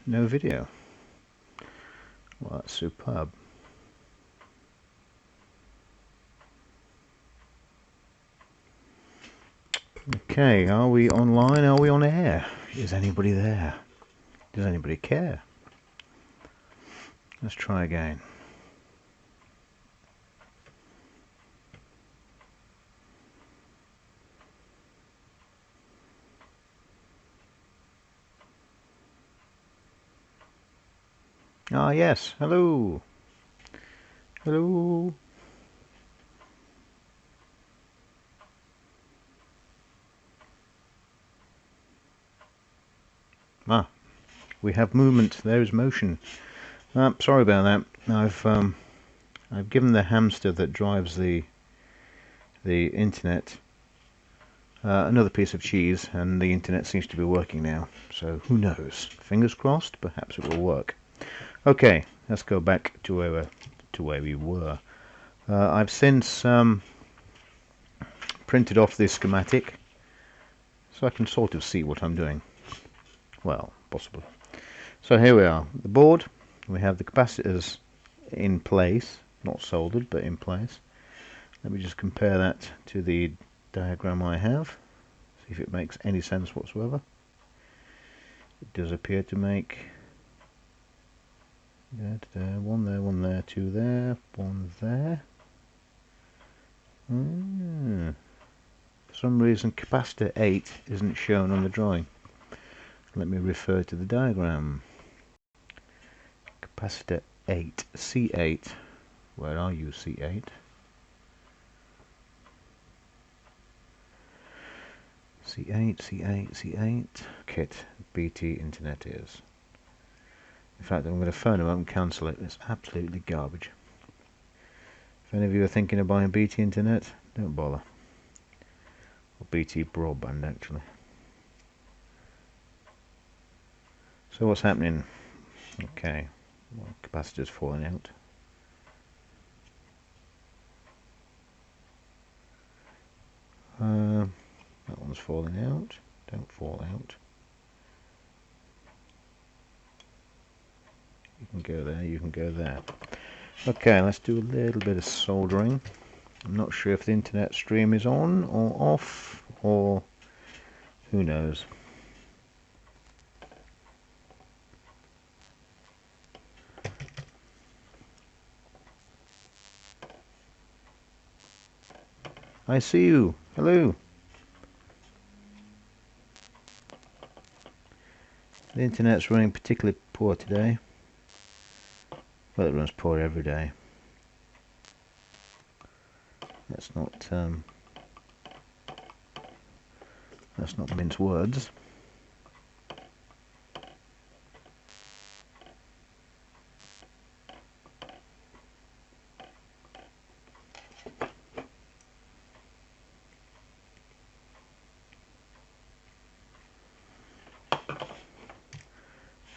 no video. Well, that's superb. Okay, are we online? Are we on air? Is anybody there? Does anybody care? Let's try again. Ah, yes. Hello. Hello. Ah, we have movement. There is motion. Sorry about that. I've given the hamster that drives the internet another piece of cheese, and the internet seems to be working now. So who knows? Fingers crossed. Perhaps it will work. Okay, let's go back to where we were. I've since printed off this schematic, so I can sort of see what I'm doing. Well, possibly. So here we are. The board. We have the capacitors in place, not soldered, but in place. Let me just compare that to the diagram I have, see if it makes any sense whatsoever. It does appear to make one there, two there, one there. For some reason capacitor 8 isn't shown on the drawing. Let me refer to the diagram. Capacitor 8, C8. Where are you, C8? C8, C8, C8. Kit, BT Internet is. In fact, I'm going to phone them up and cancel it. It's absolutely garbage. If any of you are thinking of buying BT Internet, don't bother. Or BT Broadband, actually. So what's happening? Okay, well, capacitor's falling out. That one's falling out. Don't fall out. You can go there, you can go there. Okay, let's do a little bit of soldering. I'm not sure if the internet stream is on or off, or who knows. I see you. Hello. The internet's running particularly poor today. Well, it runs poor every day. Let's not mince words.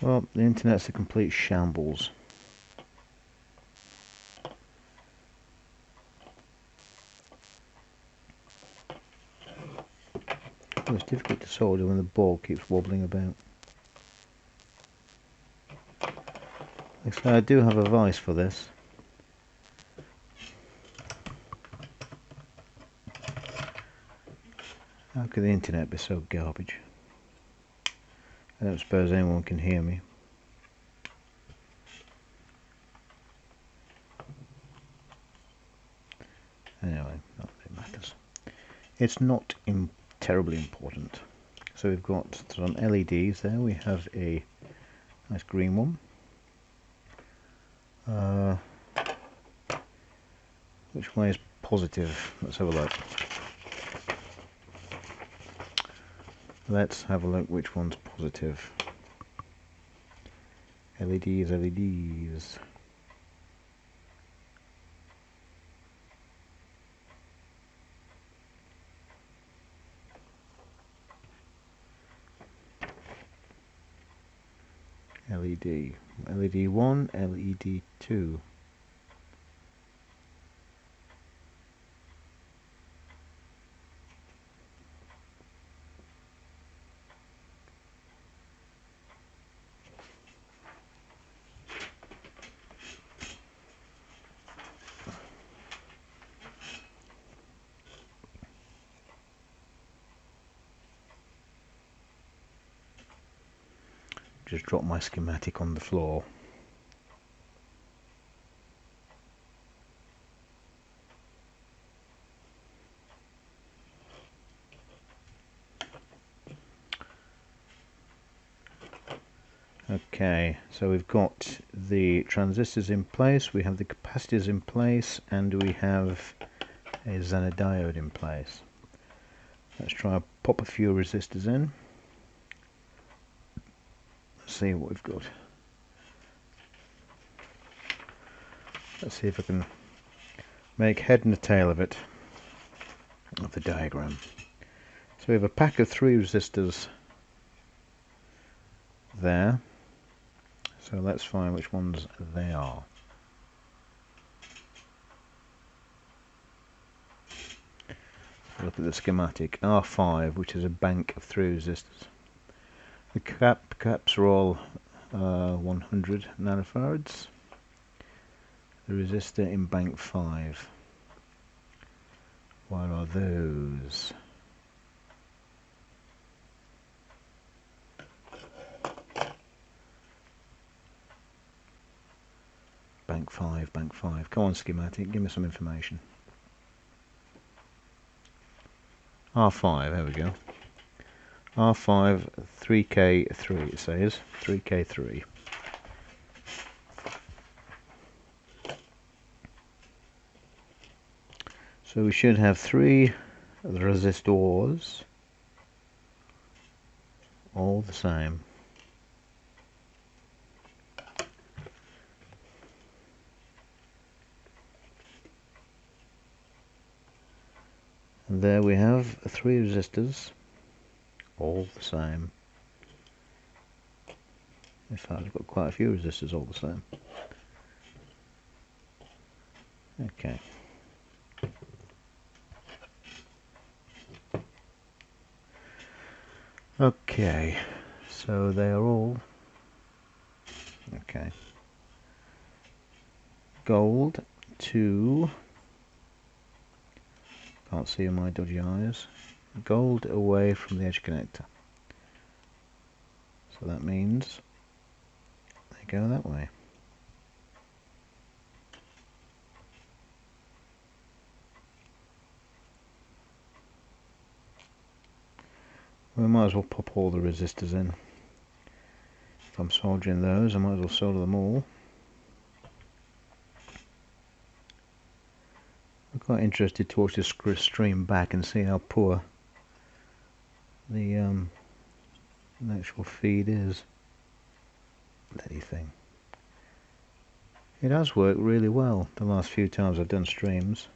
Well, the internet's a complete shambles. Well, it's difficult to solder when the ball keeps wobbling about. Actually, I do have a vise for this. How could the internet be so garbage? I don't suppose anyone can hear me. Anyway, not that it matters. It's not terribly important. So we've got some LEDs there. We have a nice green one. Which one is positive? Let's have a look. Let's have a look which one's positive. LEDs, LEDs. LED. LED 1, LED 2. just drop my schematic on the floor. Okay, so we've got the transistors in place, we have the capacitors in place, and we have a Zener diode in place. Let's try and pop a few resistors in. Let's see what we've got. Let's see if I can make head and a tail of it, of the diagram. So we have a pack of 3 resistors there. So let's find which ones they are. Look at the schematic. R5, which is a bank of 3 resistors. The caps are all 100 nanofarads. The resistor in bank 5. What are those? Bank 5, bank 5. Come on, schematic, give me some information. R5, there we go. R5, 3K3, it says. 3K3. So we should have 3 resistors, all the same. And there we have 3 resistors, all the same. In fact, I've got quite a few resistors all the same. Okay. Okay, so they are all okay. Gold to, can't see in my dodgy eyes, gold away from the edge connector. So that means they go that way. We might as well pop all the resistors in. If I'm soldering those, I might as well solder them all. I'm quite interested to watch this stream back and see how poor the actual feed is. Bloody thing. It has worked really well the last few times I've done streams,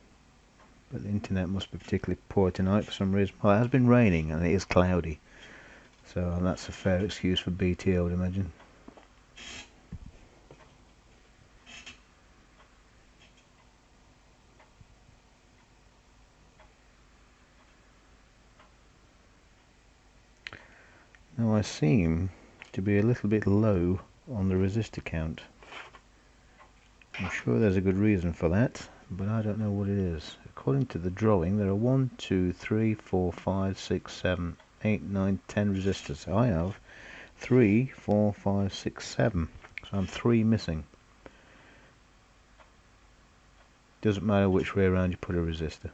but the internet must be particularly poor tonight for some reason. Well, it has been raining and it is cloudy, so that's a fair excuse for BT, I would imagine. Now I seem to be a little bit low on the resistor count. I'm sure there's a good reason for that, but I don't know what it is. According to the drawing, there are 1, 2, 3, 4, 5, 6, 7, 8, 9, 10 resistors. I have 3, 4, 5, 6, 7. So I'm 3 missing. Doesn't matter which way around you put a resistor.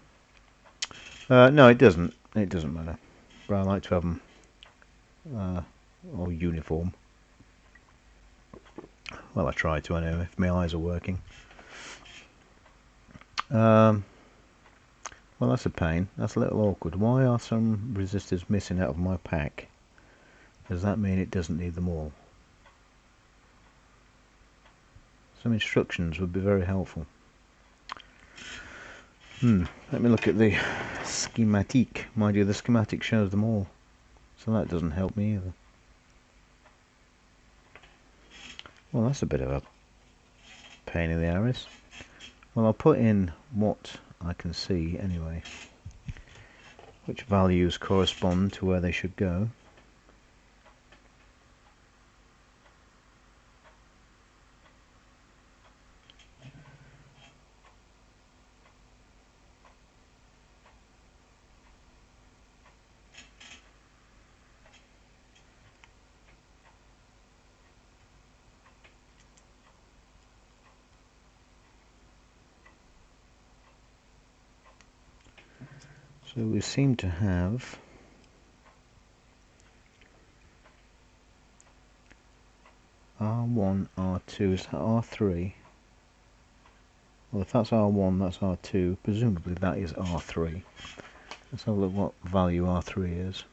No, it doesn't. It doesn't matter. But I like to have them all uniform. Well, I try to anyway, if my eyes are working. Well, that's a pain. That's a little awkward. Why are some resistors missing out of my pack? Does that mean it doesn't need them all? Some instructions would be very helpful. Let me look at the schematic. Mind you, the schematic shows them all, so that doesn't help me either. Well, that's a bit of a pain in the arse. Well, I'll put in what I can see anyway, which values correspond to where they should go. So we seem to have R1, R2, is that R3? Well, if that's R1, that's R2, presumably that is R3. Let's have a look what value R3 is.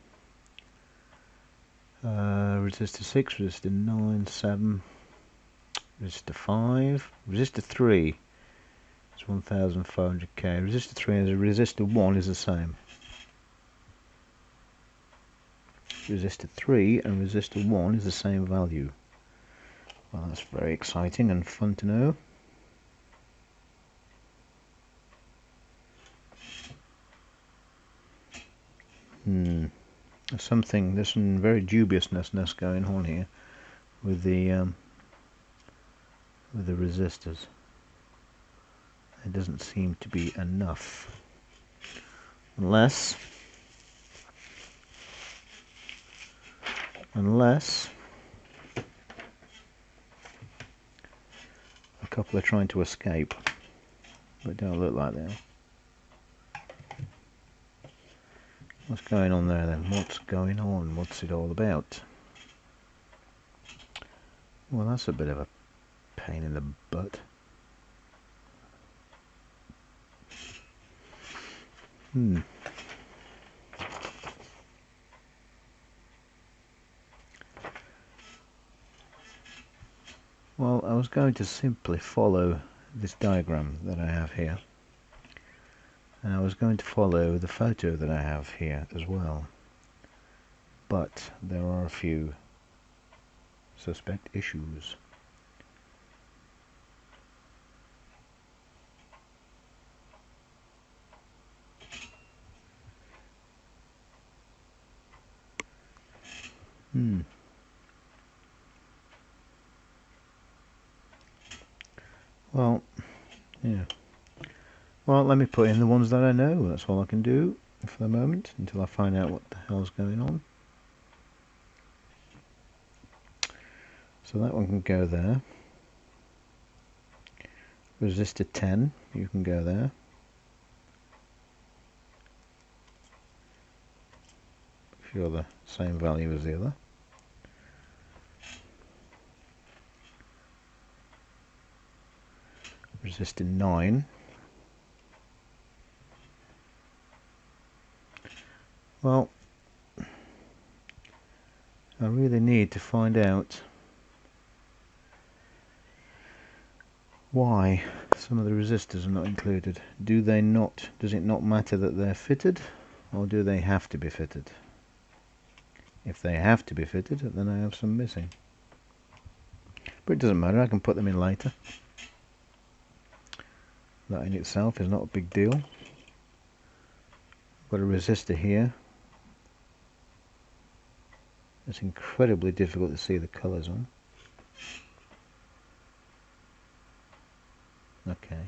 Resistor 6, resistor 9, 7, resistor 5, resistor 3 is 1400k, resistor 3 and resistor 1 is the same. Resistor 3 and resistor 1 is the same value. Well, that's very exciting and fun to know. There's some very dubiousness going on here with the resistors. It doesn't seem to be enough, unless a couple are trying to escape, but it don't look like they are. What's going on there then? What's going on? What's it all about? Well, that's a bit of a pain in the butt. Well, I was going to simply follow this diagram that I have here, and I was going to follow the photo that I have here as well, but there are a few suspect issues. Well, yeah. Well, let me put in the ones that I know. That's all I can do for the moment until I find out what the hell's going on. So that one can go there. Resistor 10, you can go there. If you're the same value as the other. Resistor 9. Well, I really need to find out why some of the resistors are not included. Does it not matter that they're fitted, or do they have to be fitted? If they have to be fitted, then I have some missing. But it doesn't matter, I can put them in later. That in itself is not a big deal. Got a resistor here. It's incredibly difficult to see the colours on. Okay.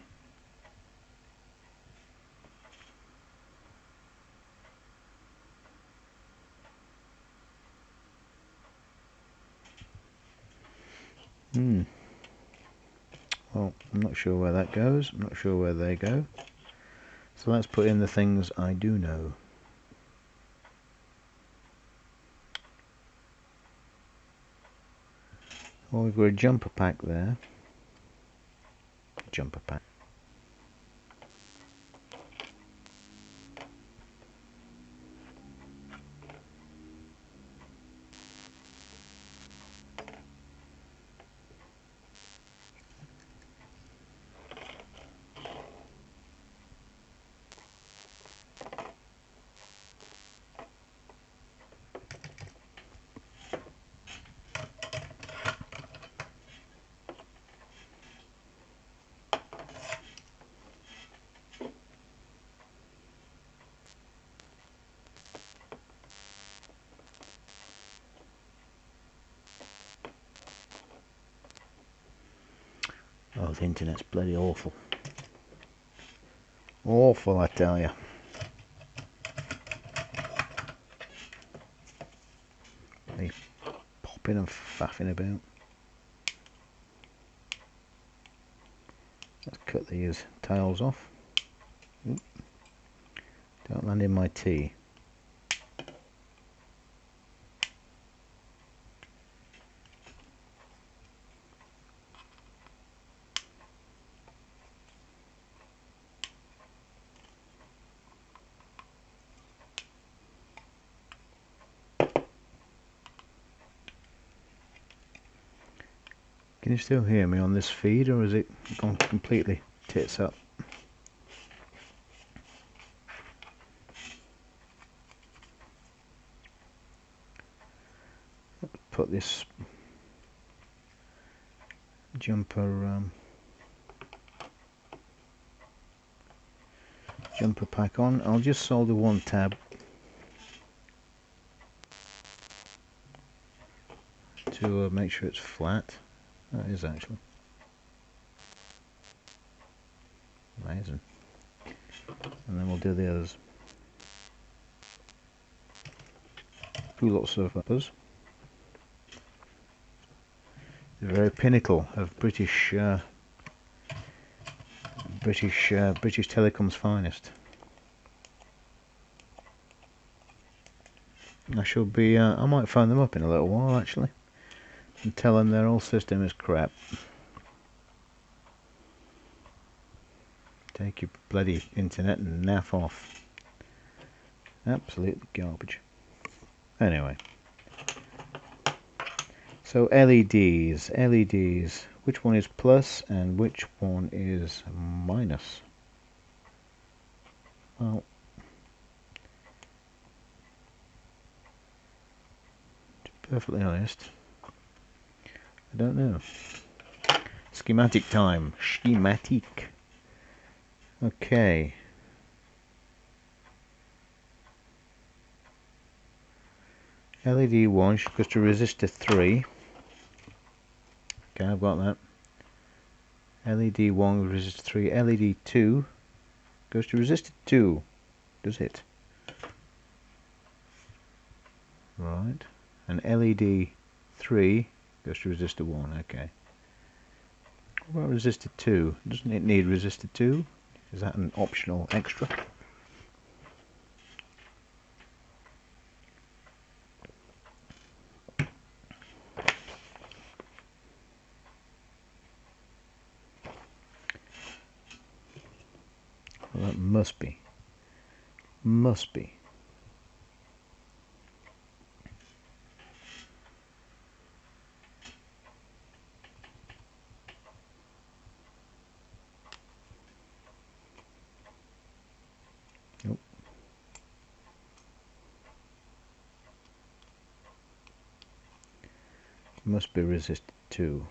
Well, I'm not sure where that goes. I'm not sure where they go. So let's put in the things I do know. Well, we've got a jumper pack there. Jumper pack. Oh, the internet's bloody awful. Awful, I tell you. They popping and faffing about. Let's cut these tails off. Don't land in my tea. Can you still hear me on this feed, or is it gone completely tits up? Put this jumper pack on. I'll just solder one tab to make sure it's flat. That is actually amazing. And then we'll do the others. Lots of uppers. The very pinnacle of British Telecom's finest. I shall be. I might phone them up in a little while actually, and tell them their whole system is crap. Take your bloody internet and naff off. Absolutely garbage. Anyway. So LEDs. Which one is plus and which one is minus? Well, to be perfectly honest, I don't know. Schematic time. Schematic. Okay. LED 1 goes to resistor 3. Okay, I've got that. LED 1 resistor 3. LED 2 goes to resistor 2. Does it? Right. And LED 3 goes to resistor 1. Okay. What about resistor 2? Doesn't it need resistor 2? Is that an optional extra? Well, that must be. Must be. Nope. Must be resistor 2.